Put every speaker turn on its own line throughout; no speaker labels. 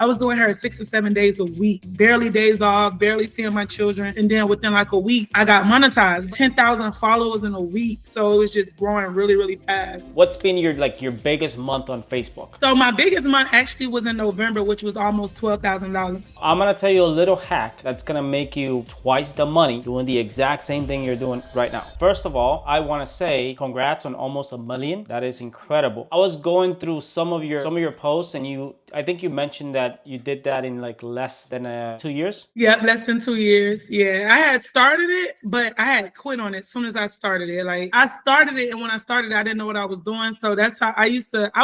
I was doing her 6 to 7 days a week, barely days off, barely seeing my children. And then within like a week, I got monetized, 10,000 followers in a week. So it was just growing really, really fast.
What's been your biggest month on Facebook?
So my biggest month actually was in November, which was almost $12,000.
I'm gonna tell you a little hack that's gonna make you twice the money doing the exact same thing you're doing right now. First of all, I wanna say congrats on almost 1 million. That is incredible. I was going through some of your posts, and I think you mentioned that you did that in like less than 2 years.
Yeah, less than 2 years. Yeah, I had started it, but I had quit on it as soon as I started it. Like I started it, and when I started, I didn't know what I was doing. So that's how I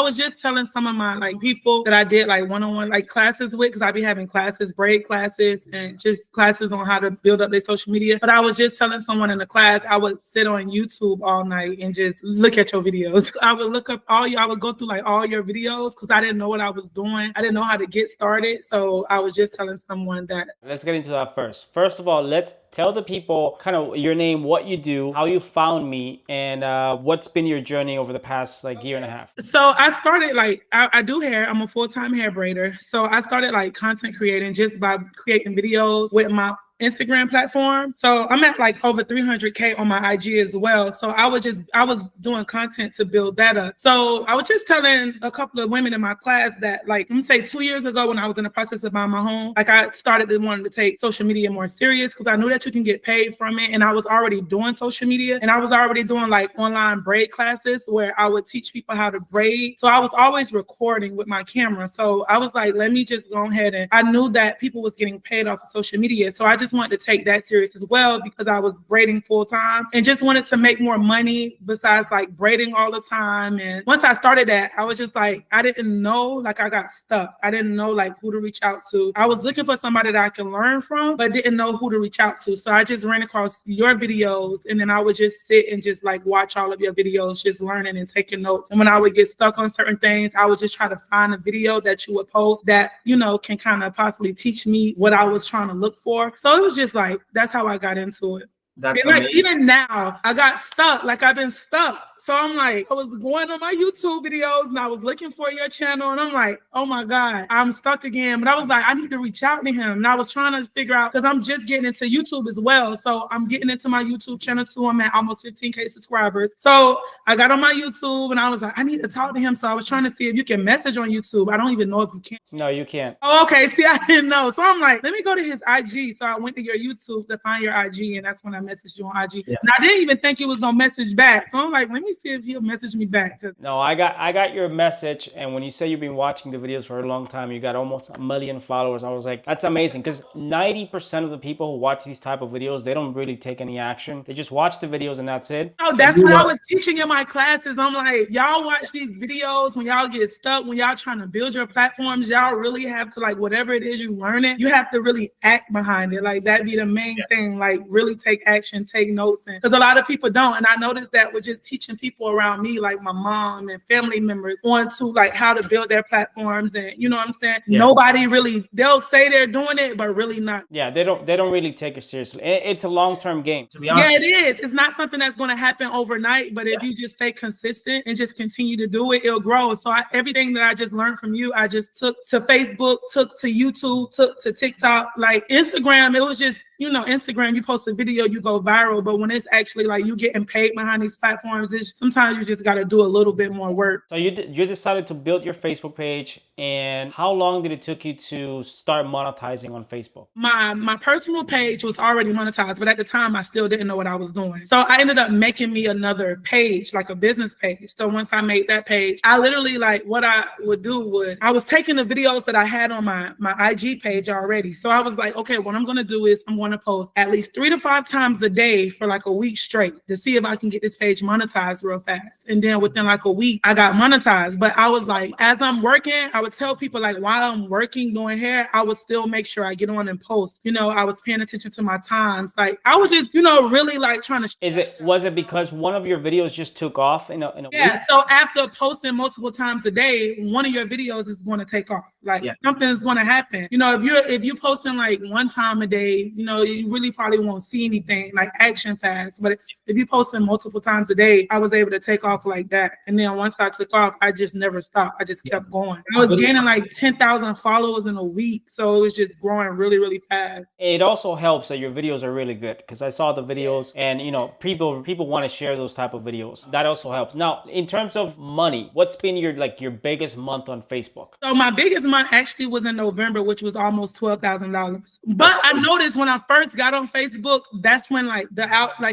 was just telling some of my like people that I did like one-on-one like classes with, because I be having classes, braid classes, and just classes on how to build up their social media. But I was just telling someone in the class, I would sit on YouTube all night and just look at your videos. I would look up I would go through like all your videos because I didn't know what I was doing. I didn't know how to get started. So I was just telling someone that.
Let's get into that first. First of all, let's tell the people kind of your name, what you do, how you found me, and what's been your journey over the past like year and a half.
So I started like, I do hair. I'm a full-time hair braider. So I started like content creating just by creating videos with my Instagram platform. So I'm at like over 300K on my IG as well. So I was doing content to build that up. So I was just telling a couple of women in my class that like, I'm gonna say 2 years ago when I was in the process of buying my home, like I started to wanting to take social media more serious because I knew that you can get paid from it. And I was already doing social media, and I was already doing like online braid classes where I would teach people how to braid. So I was always recording with my camera. So I was like, let me just go ahead, and I knew that people was getting paid off of social media. So I just wanted to take that serious as well because I was braiding full time and just wanted to make more money besides like braiding all the time. And once I started that, I was just like, I didn't know, like I got stuck. I didn't know like who to reach out to. I was looking for somebody that I can learn from, but didn't know who to reach out to. So I just ran across your videos, and then I would just sit and just like watch all of your videos, just learning and taking notes. And when I would get stuck on certain things, I would just try to find a video that you would post that, you know, can kind of possibly teach me what I was trying to look for. So it was just like, that's how I got into it.
That's
like, even now, I got stuck. Like I've been stuck. So I'm like, I was going on my YouTube videos and I was looking for your channel, and I'm like, oh my God, I'm stuck again. But I was like, I need to reach out to him. And I was trying to figure out, because I'm just getting into YouTube as well. So I'm getting into my YouTube channel too. I'm at almost 15K subscribers. So I got on my YouTube and I was like, I need to talk to him. So I was trying to see if you can message on YouTube. I don't even know if you can.
No, you can't.
Oh, okay. See, I didn't know. So I'm like, let me go to his IG. So I went to your YouTube to find your IG, and that's when I messaged you on IG. Yeah. And I didn't even think he was gonna message back. So I'm like, let me see if he'll message me back.
No, I got your message, and when you say you've been watching the videos for a long time, you got almost 1 million followers. I was like, that's amazing, because 90% of the people who watch these type of videos, they don't really take any action. They just watch the videos and that's it.
Oh, that's what I was teaching in my classes. I'm like, y'all watch these videos when y'all get stuck, when y'all trying to build your platforms, y'all really have to, like, whatever it is you learn it, you have to really act behind it. Like, that be the main thing. Like, really take action, take notes. And because a lot of people don't. And I noticed that with just teaching people around me, like my mom and family members, on to like how to build their platforms. And you know what I'm saying? Yeah. Nobody really, they'll say they're doing it, but really not.
Yeah, they don't really take it seriously. It's a long-term game, to be honest.
Yeah, it is. It's not something that's going to happen overnight, but if you just stay consistent and just continue to do it, it'll grow. So everything that I just learned from you, I just took to Facebook, took to YouTube, took to TikTok, like Instagram. It was just, you know, Instagram, you post a video, you go viral. But when it's actually like you getting paid behind these platforms, it's sometimes you just got to do a little bit more work.
So you decided to build your Facebook page. And how long did it took you to start monetizing on Facebook?
My personal page was already monetized, but at the time I still didn't know what I was doing. So I ended up making me another page, like a business page. So once I made that page, I literally, like, what I would do was I was taking the videos that I had on my IG page already. So I was like, okay, what I'm going to do is I'm going to post at least 3 to 5 times a day for like a week straight to see if I can get this page monetized real fast. And then within like a week, I got monetized. But I was like, as I'm working, I would tell people, like, while I'm working doing hair, I would still make sure I get on and post. You know, I was paying attention to my times. Like, I was just, you know, really like trying to.
Was it because one of your videos just took off in a week?
So after posting multiple times a day, one of your videos is going to take off. Like, something's going to happen. You know, if you're posting like 1 time a day, you know, you really probably won't see anything like action fast. But if you posting multiple times a day, I was able to take off like that. And then once I took off, I just never stopped. I just kept going. I was gaining like 10,000 followers in a week. So it was just growing really, really fast.
It also helps that your videos are really good, because I saw the videos and people want to share those type of videos. That also helps. Now, in terms of money, what's been your biggest month on Facebook?
So my biggest month actually was in November, which was almost $12,000. But I noticed when I first got on Facebook, that's when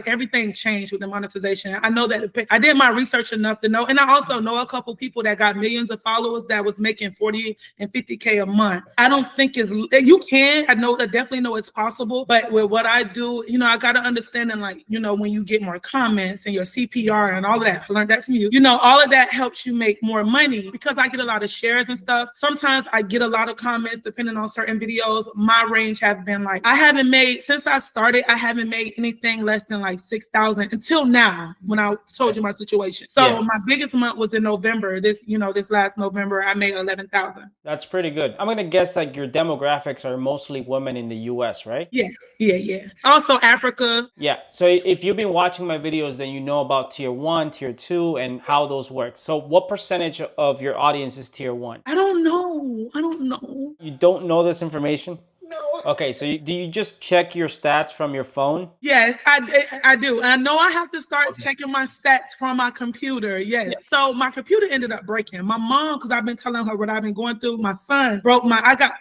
everything changed with the monetization. I know that I did my research enough to know, and I also know a couple people that got millions of followers that was making 40 and 50K a month. I don't think I definitely know it's possible, but with what I do, I got to understand, and when you get more comments and your CPR and all of that, I learned that from you. All of that helps you make more money, because I get a lot of shares and stuff. Sometimes I get a lot of comments depending on certain videos. My range has been since I started, I haven't made anything less than 6,000 until now, when I told you my situation. So my biggest month was in November. This last November, I made 11,000.
That's pretty good. I'm gonna guess your demographics are mostly women in the US, right?
Yeah. Also Africa.
Yeah. So if you've been watching my videos, then you know about tier 1, tier 2, and how those work. So what percentage of your audience is tier 1?
I don't know.
You don't know this information? No. Okay, so do you just check your stats from your phone?
Yes, I do. I know I have to start checking my stats from my computer. Yes. So my computer ended up breaking. My mom, because I've been telling her what I've been going through, my son broke I got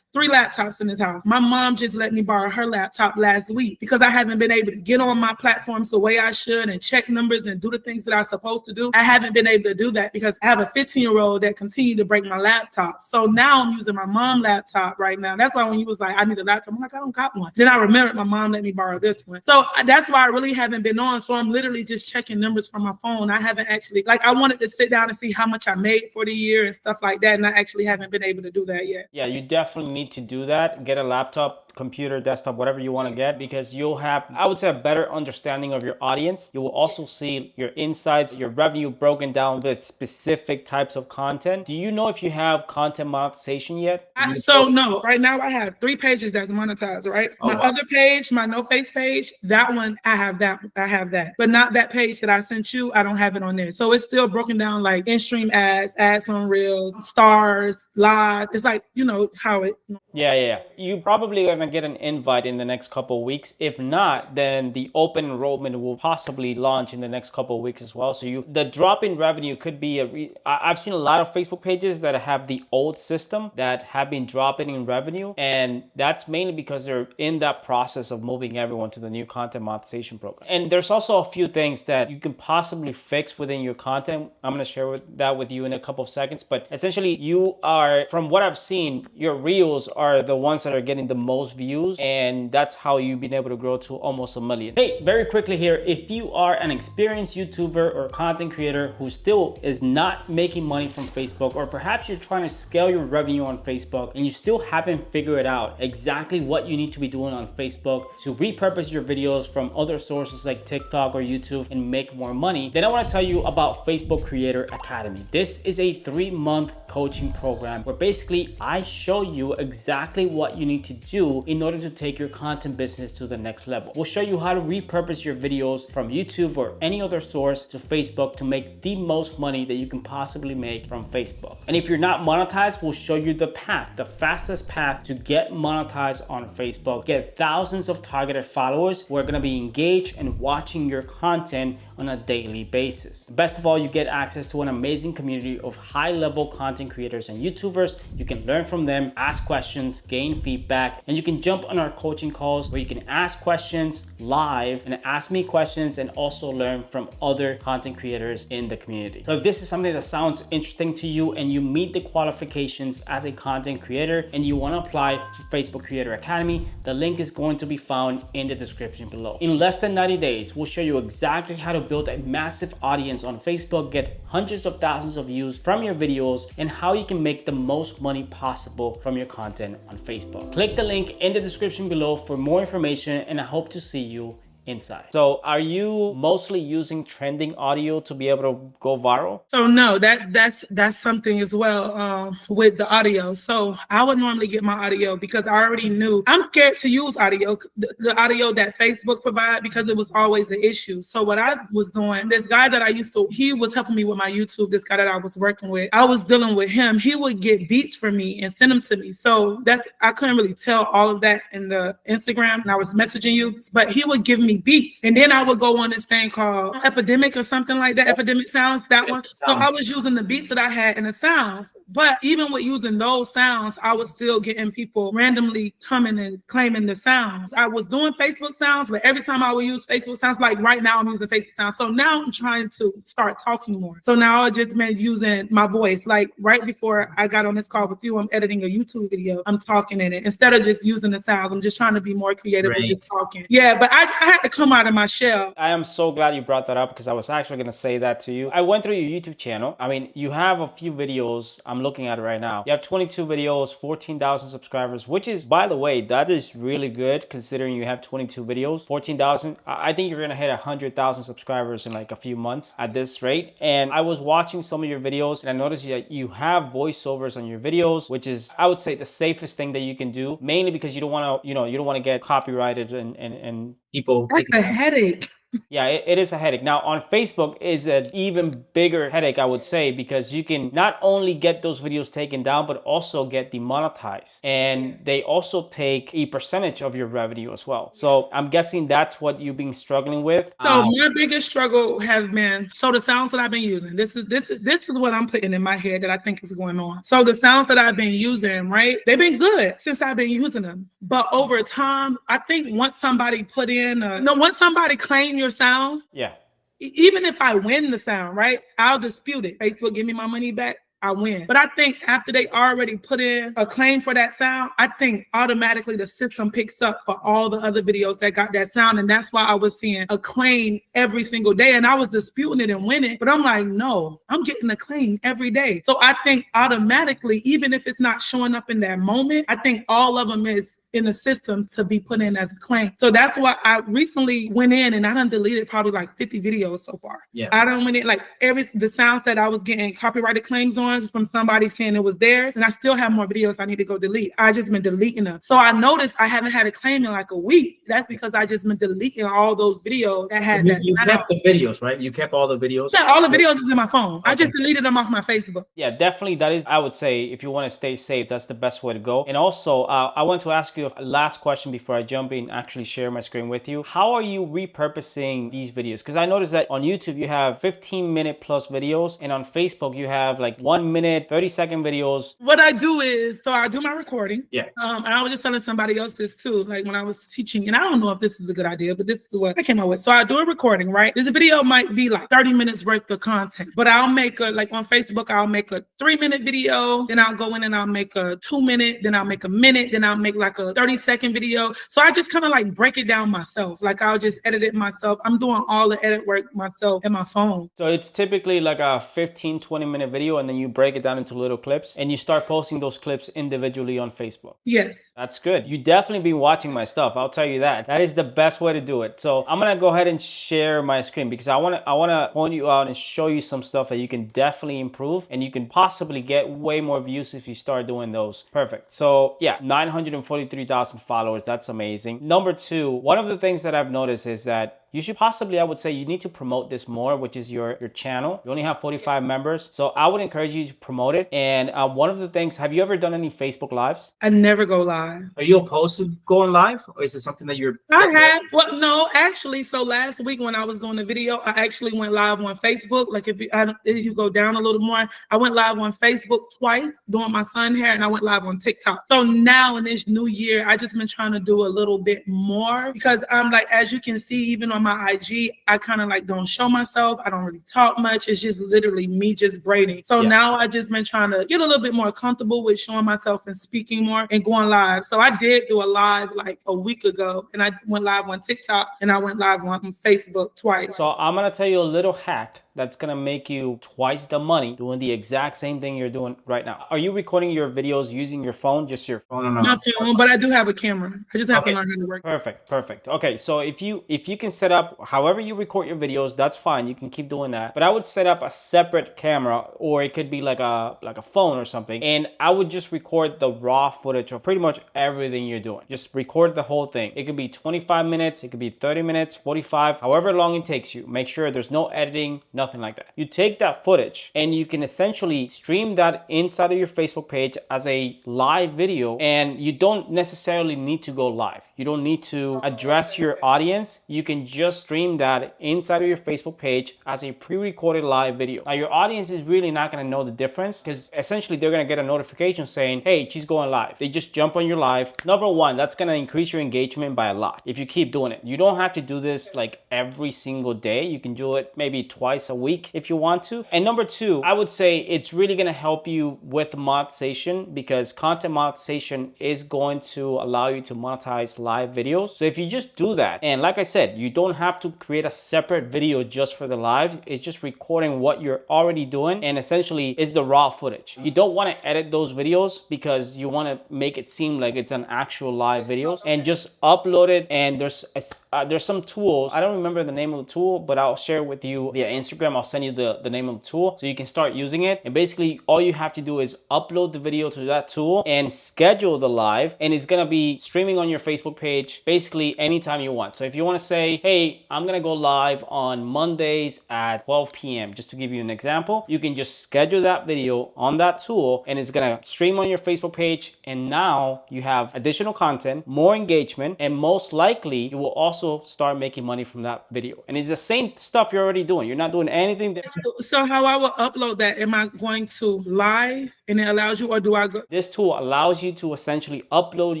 3 laptops in his house. My mom just let me borrow her laptop last week, because I haven't been able to get on my platforms the way I should and check numbers and do the things that I'm supposed to do. I haven't been able to do that because I have a 15-year-old that continued to break my laptop. So now I'm using my mom's laptop right now. That's why when you was like, I need a laptop, I'm like, I don't got one. Then I remembered my mom let me borrow this one. So that's why I really haven't been on. So I'm literally just checking numbers from my phone. I haven't actually, I wanted to sit down and see how much I made for the year and stuff like that. And I actually haven't been able to do that yet.
Yeah, you definitely need to do that. Get a laptop, computer, desktop, whatever you want to get, because you'll have, I would say, a better understanding of your audience. You will also see your insights, your revenue broken down with specific types of content. Do you know if you have content monetization yet?
No, right now I have 3 pages that's monetized, right? My other page, my No Face page, that one, I have that, but not that page that I sent you. I don't have it on there. So it's still broken down like in-stream ads on Reels, stars, live. It's how it.
Yeah. You probably gonna get an invite in the next couple of weeks. If not, then the open enrollment will possibly launch in the next couple of weeks as well. So the drop in revenue could be I've seen a lot of Facebook pages that have the old system that have been dropping in revenue, and that's mainly because they're in that process of moving everyone to the new content monetization program. And there's also a few things that you can possibly fix within your content. I'm gonna share that with you in a couple of seconds, but essentially you are, from what I've seen, your reels are the ones that are getting the most views, and that's how you've been able to grow to almost 1 million. Hey, very quickly here, if you are an experienced YouTuber or content creator who still is not making money from Facebook, or perhaps you're trying to scale your revenue on Facebook and you still haven't figured out exactly what you need to be doing on Facebook to repurpose your videos from other sources like TikTok or YouTube and make more money, then I want to tell you about Facebook Creator Academy. This is a 3-month coaching program where basically I show you exactly what you need to do in order to take your content business to the next level. We'll show you how to repurpose your videos from YouTube or any other source to Facebook to make the most money that you can possibly make from Facebook. And if you're not monetized, we'll show you the path, the fastest path to get monetized on Facebook, get thousands of targeted followers who are going to be engaged and watching your content on a daily basis. Best of all, you get access to an amazing community of high-level content creators and YouTubers. You can learn from them, ask questions, gain feedback, and you can jump on our coaching calls where you can ask questions live and ask me questions and also learn from other content creators in the community. So if this is something that sounds interesting to you and you meet the qualifications as a content creator and you want to apply to Facebook Creator Academy, the link is going to be found in the description below. In less than 90 days, we'll show you exactly how to build a massive audience on Facebook, get hundreds of thousands of views from your videos, and how you can make the most money possible from your content on Facebook. Click the link in the description below for more information, and I hope to see you inside. So are you mostly using trending audio to be able to go viral?
So no, that's something as well with the audio. So I would normally get my audio because I already knew I'm scared to use audio, the audio that Facebook provide, because it was always an issue. So what I was doing, this guy that I used to, he was helping me with my YouTube. This guy that I was working with, I was dealing with him. He would get beats for me and send them to me. So I couldn't really tell all of that in the Instagram, and I was messaging you, but he would give me beats, and then I would go on this thing called Epidemic or something like that. Epidemic Sounds, that one. So I was using the beats that I had and the sounds, but even with using those sounds, I was still getting people randomly coming and claiming the sounds. I was doing Facebook sounds, but every time I would use Facebook sounds, like right now I'm using Facebook sounds. So now I'm trying to start talking more. So now I just been using my voice. Like right before I got on this call with you, I'm editing a YouTube video. I'm talking in it instead of just using the sounds. I'm just trying to be more creative and just talking. Yeah, but I had to come out of my shell.
I am so glad you brought that up because I was actually going to say that to you. I went through your YouTube channel. I mean, you have a few videos. I'm looking at it right now. You have 22 videos, 14,000 subscribers, which is, by the way, that is really good considering you have 22 videos, 14,000. I think you're going to hit 100,000 subscribers in like a few months at this rate. And I was watching some of your videos and I noticed that you have voiceovers on your videos, which is, I would say, the safest thing that you can do, mainly because you don't want to, you don't want to get copyrighted and people.
That's a headache.
Yeah, it is a headache. Now on Facebook is an even bigger headache, I would say, because you can not only get those videos taken down, but also get demonetized. And they also take a percentage of your revenue as well. So I'm guessing that's what you've been struggling with.
So my biggest struggle has been, so the sounds that I've been using, this is what I'm putting in my head that I think is going on. So the sounds that I've been using, right? They've been good since I've been using them. But over time, I think once somebody once somebody claims your sounds,
yeah,
even if I win the sound, right, I'll dispute it. Facebook, give me my money back, I win. But I think after they already put in a claim for that sound, I think automatically the system picks up for all the other videos that got that sound. And that's why I was seeing a claim every single day. And I was disputing it and winning. But I'm like, no, I'm getting a claim every day. So I think automatically, even if it's not showing up in that moment, I think all of them is in the system to be put in as a claim. So that's why I recently went in and I done deleted probably like 50 videos so far. Yeah. I done went in like the sounds that I was getting copyrighted claims on from somebody saying it was theirs, and I still have more videos I need to go delete. I just been deleting them. So I noticed I haven't had a claim in like a week. That's because I just been deleting all those videos that had that.
You kept the videos, right? You kept all the videos?
Yeah, all the videos is in my phone. Okay. I just deleted them off my Facebook.
Yeah, definitely. That is, I would say, if you want to stay safe, that's the best way to go. And also, I want to ask you a last question before I jump in and actually share my screen with you. How are you repurposing these videos? Because I noticed that on YouTube, you have 15-minute plus videos, and on Facebook, you have like 1 minute, 30-second videos.
What I do is, so I do my recording.
Yeah.
And I was just telling somebody else this too, like when I was teaching, and I don't know if this is a good idea, but this is what I came up with. So I do a recording, right? This video might be like 30 minutes worth of content, but I'll make like on Facebook, I'll make a 3-minute video, then I'll go in and I'll make a 2-minute, then I'll make a minute, then I'll make like a 30-second video. So I just kind of like break it down myself. Like I'll just edit it myself. I'm doing all the edit work myself in my phone.
So it's typically like a 15-20 minute video, and then you break it down into little clips and you start posting those clips individually on Facebook.
Yes.
That's good. You definitely been watching my stuff. I'll tell you that. That is the best way to do it. So I'm going to go ahead and share my screen because I want to point you out and show you some stuff that you can definitely improve, and you can possibly get way more views if you start doing those. Perfect. So yeah, 943,000 followers. That's amazing. Number two, one of the things that I've noticed is that you should possibly, I would say, you need to promote this more, which is your channel. You only have 45 members. So I would encourage you to promote it. And one of the things, have you ever done any Facebook Lives?
I never go live.
Are you opposed to going live, or is it something that you're...
I have, well, no, actually. So last week when I was doing the video, I actually went live on Facebook. Like if you go down a little more, I went live on Facebook twice doing my son hair, and I went live on TikTok. So now in this new year, I just been trying to do a little bit more because I'm like, as you can see, even on my IG, I kind of like don't show myself. I don't really talk much. It's just literally me just braiding. So now I just been trying to get a little bit more comfortable with showing myself and speaking more and going live. So I did do a live like a week ago, and I went live on TikTok and I went live on Facebook twice.
So I'm going to tell you a little hack that's gonna make you twice the money doing the exact same thing you're doing right now. Are you recording your videos using your phone, just your phone?
Oh, no,
My phone, but I do have a camera. I just have to
Okay.
learn how to work.
Perfect. Okay, so if you can set up however you record your videos, that's fine. You can keep doing that. But I would set up a separate camera, or it could be like a phone or something, and I would just record the raw footage of pretty much everything you're doing. Just record the whole thing. It could be 25 minutes, it could be 30 minutes, 45, however long it takes you. Make sure there's no editing, nothing like that. You take that footage and you can essentially stream that inside of your Facebook page as a live video, and you don't necessarily need to go live. You don't need to address your audience. You can just stream that inside of your Facebook page as a pre-recorded live video. Now, your audience is really not going to know the difference, because essentially they're going to get a notification saying, hey, she's going live. They just jump on your live. Number one, that's going to increase your engagement by a lot if you keep doing it. You don't have to do this like every single day. You can do it maybe twice a week if you want to. And number two, I would say it's really going to help you with monetization, because content monetization is going to allow you to monetize live videos. So if you just do that, and like I said, you don't have to create a separate video just for the live. It's just recording what you're already doing, and essentially is the raw footage. You don't want to edit those videos because you want to make it seem like it's an actual live video, and just upload it. And there's some tools. I don't remember the name of the tool, but I'll share with you via Instagram. I'll send you the name of the tool so you can start using it. And basically all you have to do is upload the video to that tool and schedule the live, and it's gonna be streaming on your Facebook page basically anytime you want. So if you want to say, hey, I'm gonna go live on Mondays at 12 p.m. just to give you an example, you can just schedule that video on that tool, and it's gonna stream on your Facebook page. And now you have additional content, more engagement, and most likely you will also start making money from that video. And it's the same stuff you're already doing. You're not doing anything different.
So how I will upload that? Am I going to live and it allows you, or do I go?
This tool allows you to essentially upload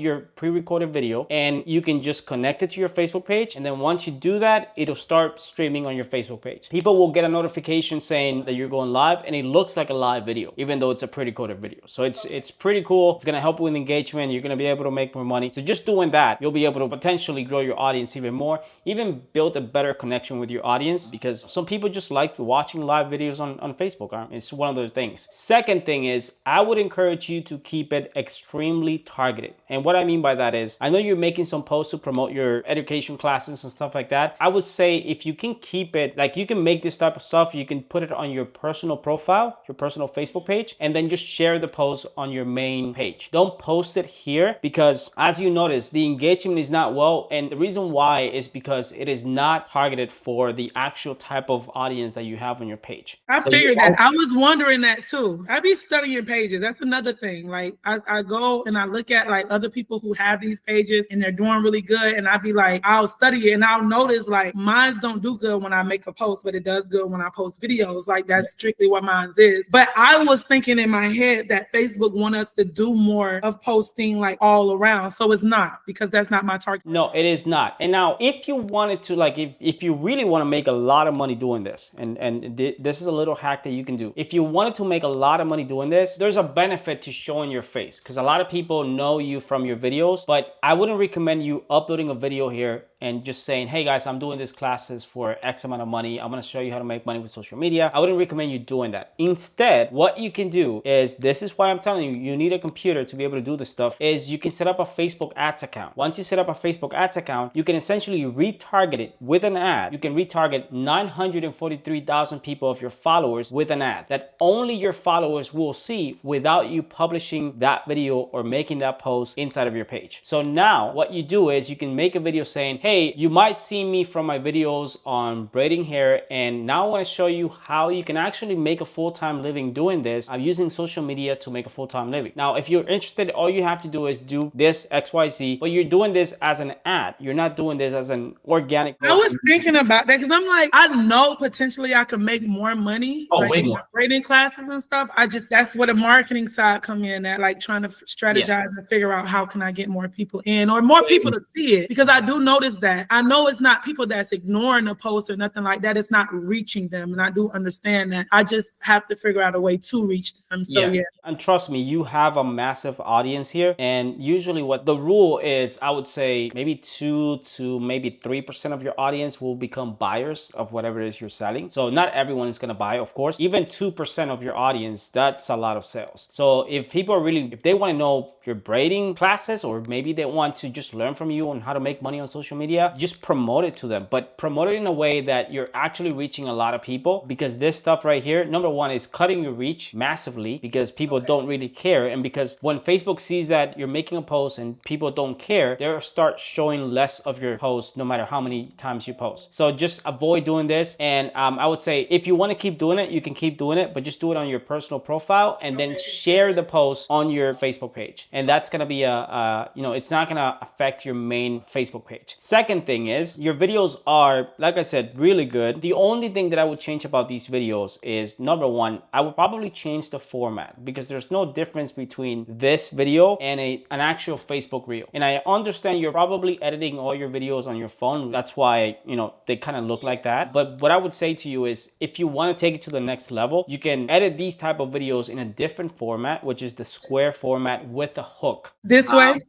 your pre-recorded video, and you can just connect it to your Facebook page. And then once you do that, it'll start streaming on your Facebook page. People will get a notification saying that you're going live, and it looks like a live video, even though it's a pre-recorded video. So it's pretty cool. It's gonna help with engagement. You're gonna be able to make more money. So just doing that, you'll be able to potentially grow your audience even more, even build a better connection with your audience, because some people just like watching live videos on Facebook. It's one of the things. Second thing is, I would encourage you to keep it extremely targeted. And what I mean by that is, I know you're making some posts to promote your education classes and stuff like that. I would say if you can keep it, like you can make this type of stuff, you can put it on your personal profile, your personal Facebook page, and then just share the post on your main page. Don't post it here, because as you notice, the engagement is not well. And the reason why is because it is not targeted for the actual type of audience that you have on your page.
I figured that. I was wondering that too. I be studying pages. That's another thing. Like I go and I look at like other people who have these pages and they're doing really good. And I'd be like, I'll study it and I'll notice like mine's don't do good when I make a post, but it does good when I post videos. Like that's strictly what mine's is. But I was thinking in my head that Facebook want us to do more of posting like all around. So it's not, because that's not my target.
No, it is not. And now if you wanted to, like if you really want to make a lot of money doing this, and this is a little hack that you can do. If you wanted to make a lot of money doing this, there's a benefit to showing your face, because a lot of people know you from your videos, but I wouldn't recommend you uploading a video here and just saying, hey guys, I'm doing these classes for X amount of money. I'm going to show you how to make money with social media. I wouldn't recommend you doing that. Instead, what you can do is, this is why I'm telling you, you need a computer to be able to do this stuff, is you can set up a Facebook ads account. Once you set up a Facebook ads account, you can essentially retarget it with an ad. You can retarget 943,000 people of your followers with an ad that only your followers will see without you publishing that video or making that post inside of your page. So now what you do is you can make a video saying, hey, you might see me from my videos on braiding hair, and now I want to show you how you can actually make a full-time living doing this. I'm using social media to make a full-time living. Now, if you're interested, all you have to do is do this XYZ, but you're doing this as an ad. You're not doing this as an organic post.
I was thinking about that because I'm like, I know potentially I could make more money like in my braiding classes and stuff. That's where the marketing side come in at, like trying to strategize and figure out how can I get more people in or more people to see it, because I do notice that. I know it's not people that's ignoring the post or nothing like that. It's not reaching them. And I do understand that. I just have to figure out a way to reach them. So yeah.
And trust me, you have a massive audience here. And usually what the rule is, I would say maybe 2 to maybe 3% of your audience will become buyers of whatever it is you're selling. So not everyone is going to buy, of course. Even 2% of your audience, that's a lot of sales. So if people are really, if they want to know your braiding classes, or maybe they want to just learn from you on how to make money on social media, just promote it to them, but promote it in a way that you're actually reaching a lot of people, because this stuff right here, number one, is cutting your reach massively because people don't really care. And because when Facebook sees that you're making a post and people don't care, they'll start showing less of your posts no matter how many times you post. So just avoid doing this. And I would say if you want to keep doing it, you can keep doing it, but just do it on your personal profile and then share the post on your Facebook page. And that's going to be it's not going to affect your main Facebook page. Second thing is, your videos are, like I said, really good. The only thing that I would change about these videos is, number one, I would probably change the format, because there's no difference between this video and an actual Facebook reel. And I understand you're probably editing all your videos on your phone. That's why, they kind of look like that. But what I would say to you is, if you want to take it to the next level, you can edit these type of videos in a different format, which is the square format with a hook.
This way?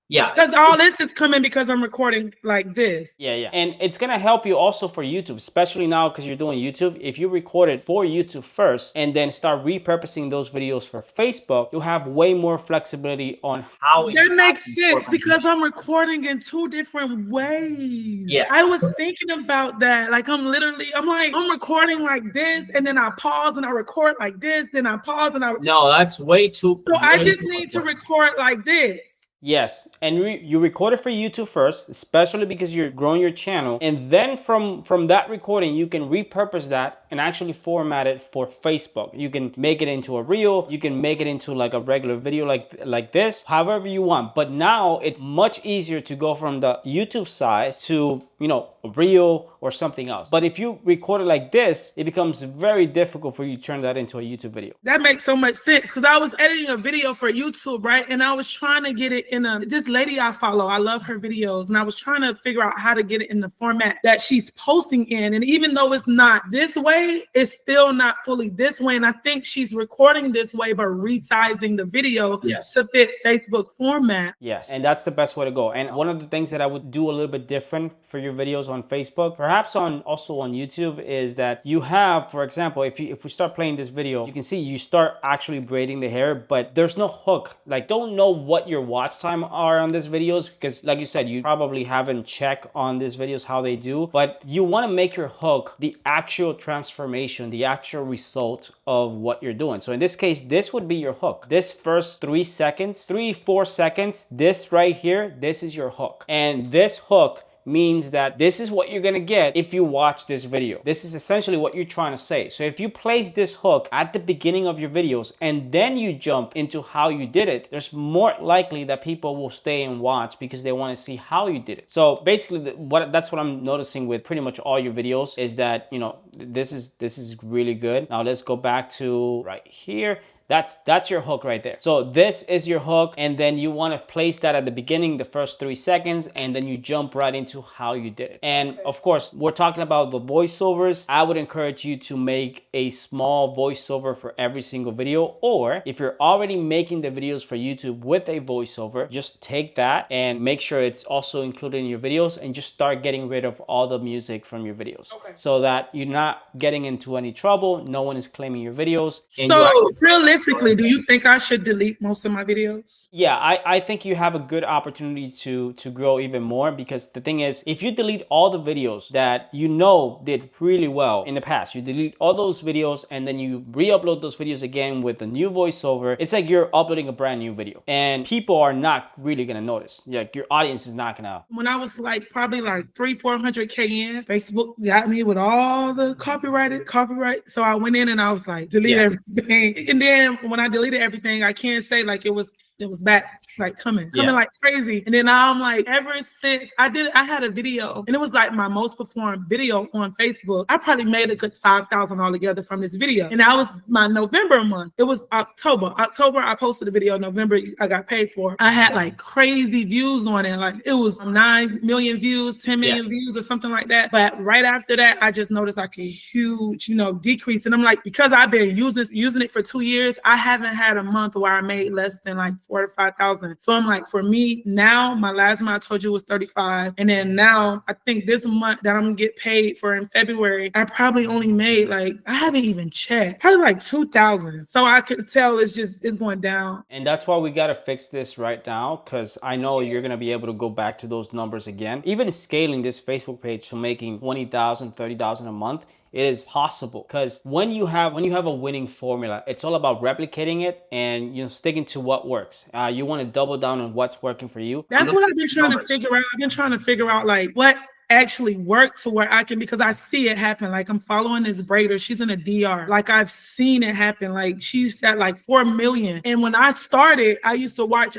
Yeah.
Because all this is coming because I'm recording like this.
Yeah. And it's going to help you also for YouTube, especially now because you're doing YouTube. If you record it for YouTube first and then start repurposing those videos for Facebook, you'll have way more flexibility on how
that makes sense, because I'm recording in 2 different ways.
Yeah.
I was thinking about that. Like I'm recording like this, and then I pause and I record like this, then I pause and I...
No, that's way too...
So I just need to record like this.
Yes, and you record it for YouTube first, especially because you're growing your channel, and then from that recording you can repurpose that and actually format it for Facebook. You can make it into a reel, you can make it into like a regular video like this, however you want. But now it's much easier to go from the YouTube side to a reel or something else. But if you record it like this, it becomes very difficult for you to turn that into a YouTube video.
That makes so much sense, because I was editing a video for YouTube, right? And I was trying to get it in this lady I follow, I love her videos, and I was trying to figure out how to get it in the format that she's posting in. And even though it's not this way, it's still not fully this way. And I think she's recording this way, but resizing the video to fit Facebook format.
Yes, and that's the best way to go. And one of the things that I would do a little bit different for your videos on Facebook, perhaps also on YouTube, is that you have, for example, if we start playing this video, you can see you start actually braiding the hair, but there's no hook. Like, don't know what your watch time are on these videos, because like you said, you probably haven't checked on these videos how they do, but you want to make your hook the actual transformation, the actual result of what you're doing. So in this case, this would be your hook. This first 4 seconds, this right here, this is your hook. And this hook means that this is what you're gonna get if you watch this video. This is essentially what you're trying to say. So if you place this hook at the beginning of your videos and then you jump into how you did it, there's more likely that people will stay and watch because they want to see how you did it. So basically that's what I'm noticing with pretty much all your videos, is that this is really good. Now let's go back to right here. That's your hook right there. So this is your hook, and then you want to place that at the beginning, the first 3 seconds, and then you jump right into how you did it. And of course, we're talking about the voiceovers. I would encourage you to make a small voiceover for every single video, or if you're already making the videos for YouTube with a voiceover, just take that and make sure it's also included in your videos, and just start getting rid of all the music from your videos, so that you're not getting into any trouble. No one is claiming your videos.
So realistically, do you think I should delete most of my videos?
Yeah, I think you have a good opportunity to grow even more, because the thing is, if you delete all the videos that did really well in the past, you delete all those videos and then you re-upload those videos again with a new voiceover, it's like you're uploading a brand new video, and people are not really gonna notice. Like, your audience is not gonna.
When I was probably 300-400K in, Facebook got me with all the copyright. So I went in and I was like, delete everything. And then then when I deleted everything, I can't say like it was back like coming like crazy. And then now I'm like, ever since I had a video and it was like my most performed video on Facebook. I probably made a good 5,000 altogether from this video. And that was my November month. It was October. I posted a video. November I got paid for. I had like crazy views on it. Like it was 9 million views, 10 million views or something like that. But right after that, I just noticed like a huge, decrease. And I'm like, because I've been using it for 2 years, I haven't had a month where I made less than like 4,000 to 5,000. So I'm like, for me now, my last month I told you was 35. And then now I think this month that I'm gonna get paid for in February, I probably only made like, I haven't even checked, probably like 2,000. So I could tell it's going down.
And that's why we got to fix this right now, because I know you're going to be able to go back to those numbers again. Even scaling this Facebook page to making 20,000, 30,000 a month, it is possible, because when you have a winning formula, it's all about replicating it and sticking to what works. You want to double down on what's working for you.
That's what I've been trying to figure out. I've been trying to figure out like what actually work to where I can, because I see it happen. Like I'm following this braider. She's in a DR. Like I've seen it happen. Like she's at like 4 million. And when I started, I used to watch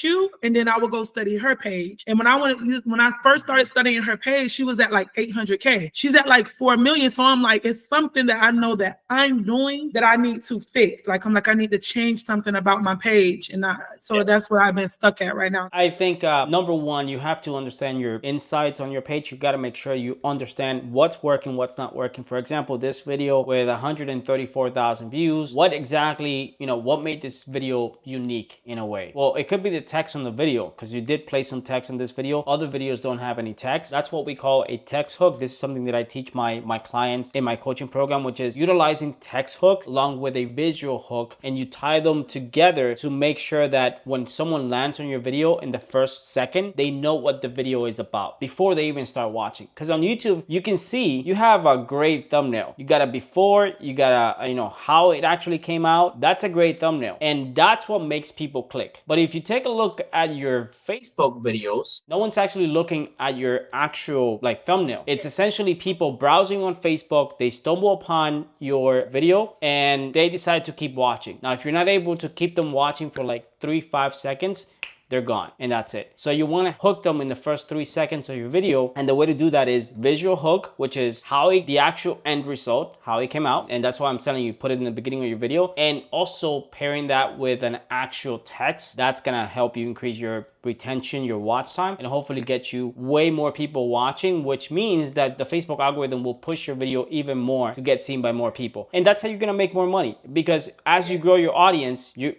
you, and then I would go study her page. And when I first started studying her page, she was at like 800K. She's at like 4 million. So I'm like, it's something that I know that I'm doing that I need to fix. Like I'm like, I need to change something about my page. And that's where I've been stuck at right now.
I think number one, you have to understand your insights on your page. You got to make sure you understand what's working, what's not working. For example, this video with 134,000 views, what exactly, what made this video unique in a way? Well, it could be the text on the video, because you did place some text on this video. Other videos don't have any text. That's what we call a text hook. This is something that I teach my clients in my coaching program, which is utilizing text hook along with a visual hook, and you tie them together to make sure that when someone lands on your video in the first second, they know what the video is about before they even start watching. Because on YouTube, you can see you have a great thumbnail. You got a before, you got a how it actually came out. That's a great thumbnail, and that's what makes people click. But if you take a look at your
Facebook videos,
no one's actually looking at your actual thumbnail. It's essentially people browsing on Facebook, they stumble upon your video and they decide to keep watching. Now, if you're not able to keep them watching for like 3-5 seconds, they're gone, and that's it. So you want to hook them in the first 3 seconds of your video, and the way to do that is visual hook, which is the actual end result, how it came out, and that's why I'm telling you, put it in the beginning of your video, and also pairing that with an actual text. That's gonna help you increase your retention, your watch time, and hopefully get you way more people watching, which means that the Facebook algorithm will push your video even more to get seen by more people. And that's how you're gonna make more money, because as you grow your audience, you're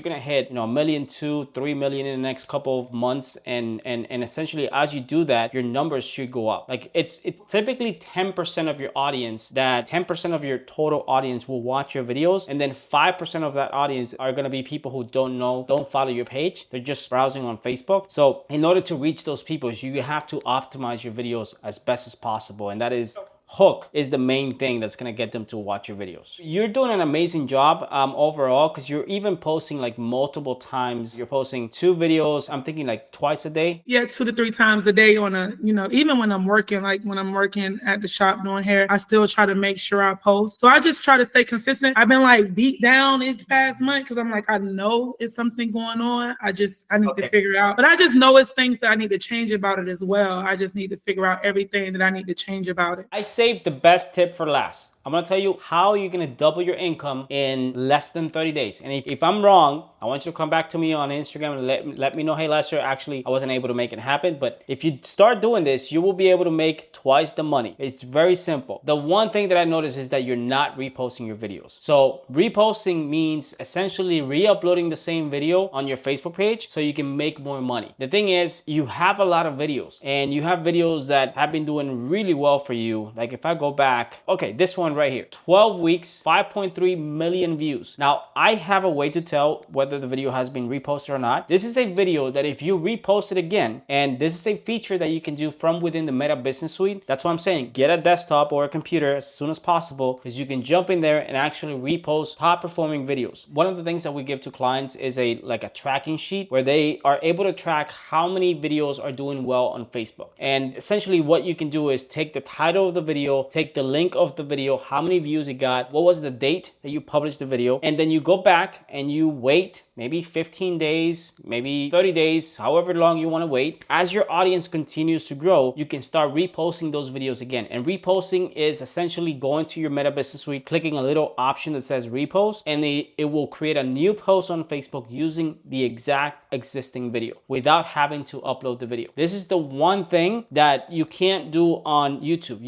gonna hit 1 million, 2, 3 million in the next couple of months, and essentially as you do that, your numbers should go up. Like it's typically 10% of your audience, that 10% of your total audience will watch your videos, and then 5% of that audience are gonna be people who don't follow your page. They're just browsing on Facebook. So in order to reach those people, you have to optimize your videos as best as possible, and that is hook is the main thing that's going to get them to watch your videos. You're doing an amazing job overall, because you're even posting like multiple times. You're posting 2 videos, I'm thinking like twice a day.
Yeah, 2 to 3 times a day on a, even when I'm working, like when I'm working at the shop doing hair, I still try to make sure I post. So I just try to stay consistent. I've been like beat down this past month because I'm like, I know it's something going on. I need to figure it out. But I just know it's things that I need to change about it as well. I just need to figure out everything that I need to change about it.
I saved the best tip for last. I'm gonna tell you how you're gonna double your income in less than 30 days. And if I'm wrong, I want you to come back to me on Instagram and let me know, hey Lester, actually I wasn't able to make it happen. But if you start doing this, you will be able to make twice the money. It's very simple. The one thing that I noticed is that you're not reposting your videos. So reposting means essentially re-uploading the same video on your Facebook page so you can make more money. The thing is, you have a lot of videos, and you have videos that have been doing really well for you. Like if I go back, okay, this one right here, 12 weeks, 5.3 million views. Now, I have a way to tell whether the video has been reposted or not. This is a video that if you repost it again, and this is a feature that you can do from within the Meta Business Suite. That's what I'm saying. Get a desktop or a computer as soon as possible, because you can jump in there and actually repost top performing videos. One of the things that we give to clients is a tracking sheet where they are able to track how many videos are doing well on Facebook. And essentially what you can do is take the title of the video, take the link of the video, how many views it got, what was the date that you published the video, and then you go back and you wait maybe 15 days, maybe 30 days, however long you want to wait. As your audience continues to grow, you can start reposting those videos again. And reposting is essentially going to your Meta Business Suite, clicking a little option that says repost, and it will create a new post on Facebook using the exact existing video without having to upload the video. This is the one thing that you can't do on YouTube.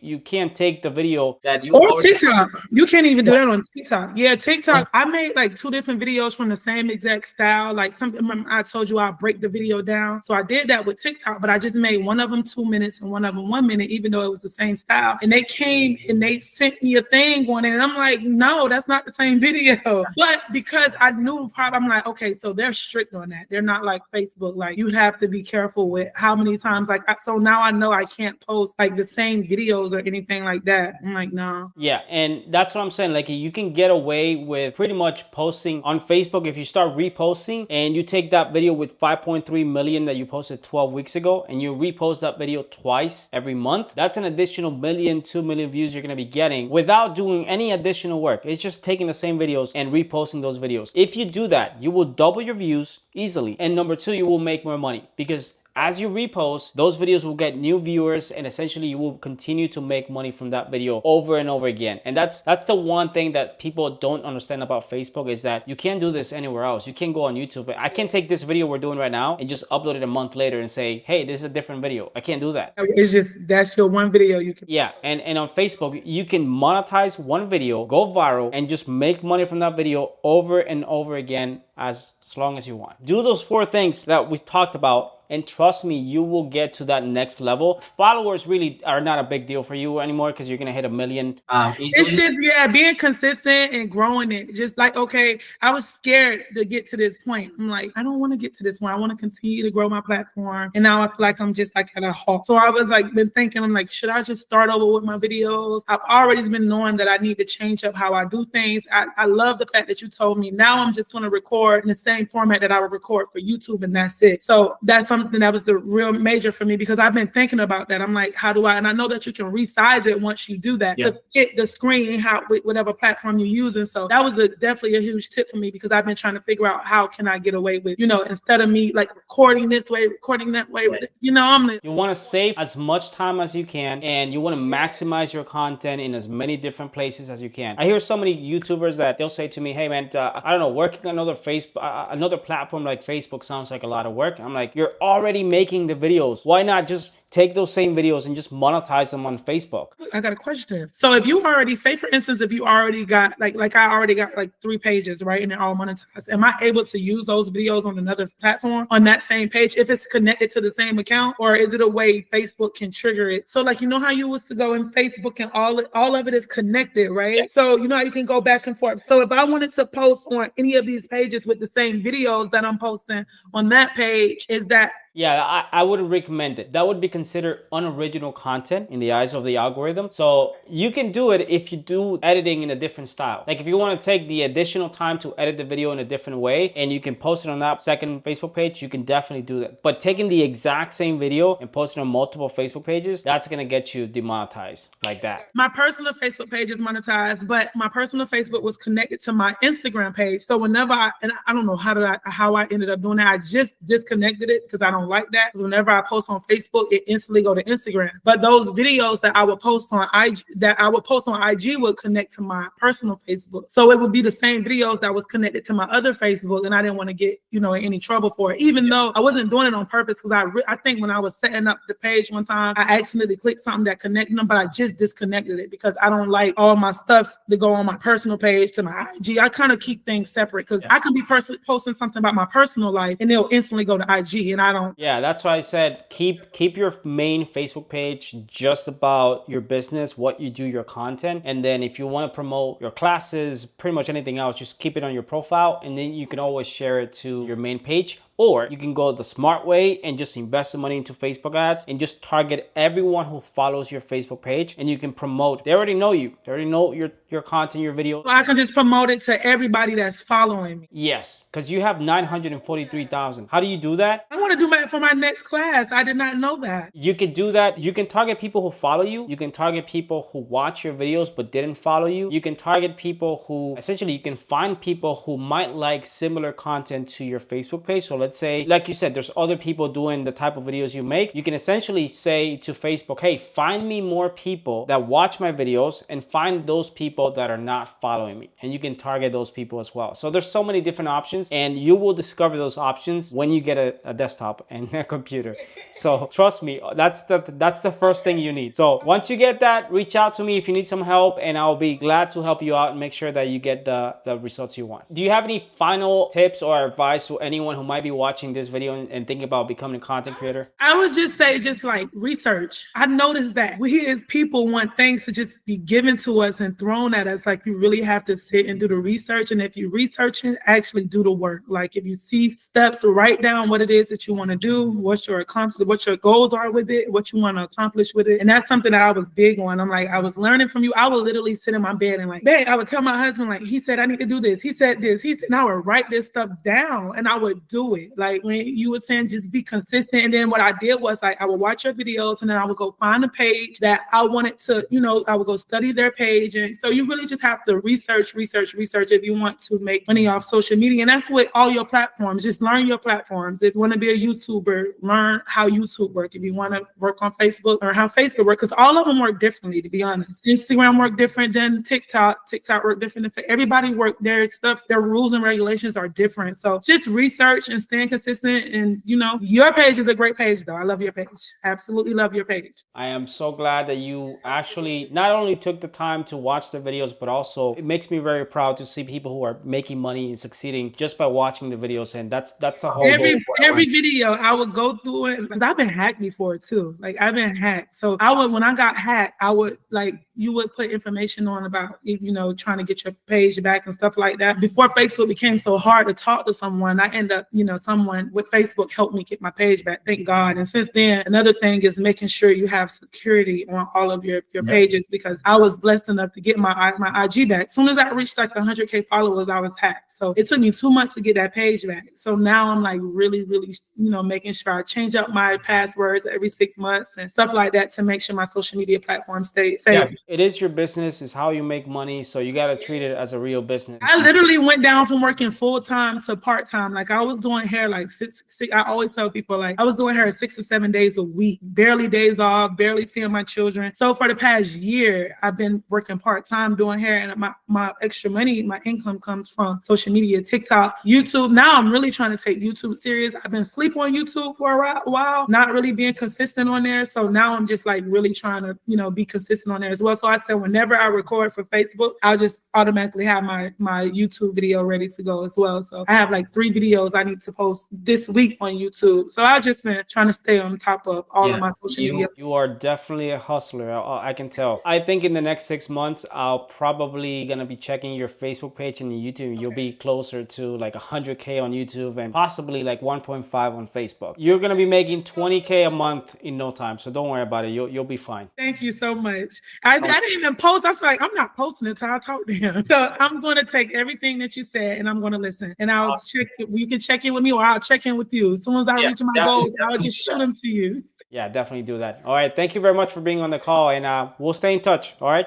You can't take the video
That you
Or
already
TikTok. You can't even do that on TikTok. Yeah, TikTok. I made like 2 different videos from the same exact style. Like remember I told you I'll break the video down. So I did that with TikTok, but I just made one of them 2 minutes and one of them 1 minute, even though it was the same style. And they came and they sent me a thing on it. And I'm like, no, that's not the same video. But because I knew probably, I'm like, okay, so they're strict on that. They're not like Facebook. Like you have to be careful with how many times. So now I know I can't post like the same videos or anything like that. I'm like, no.
Yeah, and that's what I'm saying. Like you can get away with pretty much posting on Facebook if you start reposting and you take that video with 5.3 million that you posted 12 weeks ago and you repost that video twice every month. That's an additional 1 million, 2 million views you're going to be getting without doing any additional work. It's just taking the same videos and reposting those videos. If you do that, you will double your views easily. And number 2, you will make more money because as you repost, those videos will get new viewers and essentially you will continue to make money from that video over and over again. And that's the one thing that people don't understand about Facebook is that you can't do this anywhere else. You can't go on YouTube. I can't take this video we're doing right now and just upload it a month later and say, hey, this is a different video. I can't do that.
It's just, that's your one video you can.
Yeah, and on Facebook, you can monetize one video, go viral, and just make money from that video over and over again as long as you want. Do those 4 things that we talked about, and trust me, you will get to that next level. Followers really are not a big deal for you anymore because you're gonna hit 1 million.
easily.
It's just, being consistent and growing it. Just like, okay, I was scared to get to this point. I'm like, I don't want to get to this point. I want to continue to grow my platform. And now I feel like I'm just like at a halt. So I was like, been thinking, I'm like, should I just start over with my videos? I've already been knowing that I need to change up how I do things. I love the fact that you told me now I'm just going to record in the same format that I would record for YouTube and that's it. So that's something that was the real major for me because I've been thinking about that. I'm like, how do I, and I know that you can resize it once you do that to fit the screen, how with whatever platform you're using. So that was definitely a huge tip for me because I've been trying to figure out how can I get away with, instead of me like recording this way, recording that way, you want
to save as much time as you can and you want to maximize your content in as many different places as you can. I hear so many YouTubers that they'll say to me, hey man, I don't know, working on another platform like Facebook sounds like a lot of work. I'm like, you're already making the videos. Why not just take those same videos and just monetize them on Facebook?
I got a question. So if you already, say for instance, if you already got like I already got like 3 pages, right? And they're all monetized. Am I able to use those videos on another platform on that same page if it's connected to the same account? Or is it a way Facebook can trigger it? So like, how you used to go in Facebook and all of it is connected, right? So how you can go back and forth. So if I wanted to post on any of these pages with the same videos that I'm posting on that page, is that
Yeah, I wouldn't recommend it. That would be considered unoriginal content in the eyes of the algorithm. So you can do it if you do editing in a different style. Like if you want to take the additional time to edit the video in a different way and you can post it on that second Facebook page, you can definitely do that. But taking the exact same video and posting on multiple Facebook pages, that's going to get you demonetized like that.
My personal Facebook page is monetized, but my personal Facebook was connected to my Instagram page. So whenever I don't know how I ended up doing that. I just disconnected it because I don't like that. Because whenever I post on Facebook, it instantly go to Instagram. But those videos that I would post on IG would connect to my personal Facebook. So it would be the same videos that was connected to my other Facebook, and I didn't want to get in any trouble for it. Even though I wasn't doing it on purpose, because I think when I was setting up the page one time, I accidentally clicked something that connected them, but I just disconnected it because I don't like all my stuff to go on my personal page to my IG. I kind of keep things separate because I can be posting something about my personal life and they'll instantly go to IG, and I don't.
Yeah, that's why I said keep your main Facebook page just about your business, what you do, your content. And then if you want to promote your classes, pretty much anything else, just keep it on your profile. And then you can always share it to your main page. Or you can go the smart way and just invest the money into Facebook ads and just target everyone who follows your Facebook page, and you can promote. They already know you. They already know your content, your videos.
So I can just promote it to everybody that's following me.
Yes, because you have 943,000. How do you do that?
I want want to do that for my next class. I did not know that.
You could do that. You can target people who follow you. You can target people who watch your videos but didn't follow you. You can target people who, essentially, you can find people who might like similar content to your Facebook page. So let's say, like you said, there's other people doing the type of videos you make. You can essentially say to Facebook, hey, find me more people that watch my videos and find those people that are not following me. And you can target those people as well. So there's so many different options, and you will discover those options when you get a desktop and a computer. So trust me, that's the first thing you need. So once you get that, reach out to me if you need some help, and I'll be glad to help you out and make sure that you get the results you want. Do you have any final tips or advice to anyone who might be watching this video and thinking about becoming a content creator?
I would just say, just like research. I noticed that we as people want things to just be given to us and thrown at us. Like, you really have to sit and do the research. And if you research it, actually do the work. Like, if you see steps, write down what it is that you want to do, what your goals are with it, what you want to accomplish with it. And that's something that I was big on. I'm like, I was learning from you. I would literally sit in my bed and like, babe, I would tell my husband, like, he said, I need to do this. He said this. He said, and I would write this stuff down and I would do it. Like, when you were saying, just be consistent. And then what I did was, like, I would watch your videos and then I would go find a page that I wanted to, I would go study their page. And so you really just have to research if you want to make money off social media. And that's with all your platforms. Just learn your platforms. If you want to be a YouTuber, learn how YouTube works. If you want to work on Facebook, learn how Facebook works, because all of them work differently, to be honest. Instagram work different than TikTok. TikTok work different than everybody work. Their stuff, their rules and regulations are different. So just research and staying consistent. And your page is a great page, though. I love your page. Absolutely love your page.
I am so glad that you actually not only took the time to watch the videos, but also it makes me very proud to see people who are making money and succeeding just by watching the videos. And that's the whole
every video I would go through it, because I've been hacked before too. Like, I've been hacked. So when I got hacked, I would, like, you would put information on about, trying to get your page back and stuff like that. Before Facebook became so hard to talk to someone, I end up, someone with Facebook helped me get my page back. Thank God. And since then, another thing is making sure you have security on all of your pages, because I was blessed enough to get my IG back. As soon as I reached like 100K followers, I was hacked. So it took me 2 months to get that page back. So now I'm like really, making sure I change up my passwords every 6 months and stuff like that to make sure my social media platform stays safe.
Yeah, it is your business. It's how you make money. So you got to treat it as a real business.
I literally went down from working full-time to part-time. Like, I was doing hair like six. I always tell people, like, I was doing hair 6 to 7 days a week, barely days off, barely seeing my children. So for the past year, I've been working part-time doing hair, and my extra money, my income comes from social media, TikTok, YouTube. Now I'm really trying to take YouTube serious. I've been sleep on YouTube for a while, not really being consistent on there. So now I'm just like really trying to, be consistent on there as well. So I said, whenever I record for Facebook, I'll just automatically have my YouTube video ready to go as well. So I have like 3 videos I need to post this week on YouTube. So I've just been trying to stay on top of all of my social media.
You are definitely a hustler. I can tell. I think in the next 6 months, I'll probably gonna be checking your Facebook page and YouTube. You'll be closer to like 100K on YouTube and possibly like 1.5 on Facebook. You're gonna be making 20K a month in no time. So don't worry about it. You'll be fine.
Thank you so much. I didn't even post. I feel like I'm not posting until I talk to him. So I'm going to take everything that you said and I'm going to listen. And I'll check. You can check in with me, or I'll check in with you. As soon as I reach my goals, I'll just shoot them to you.
Yeah, definitely do that. All right. Thank you very much for being on the call, and we'll stay in touch. All right.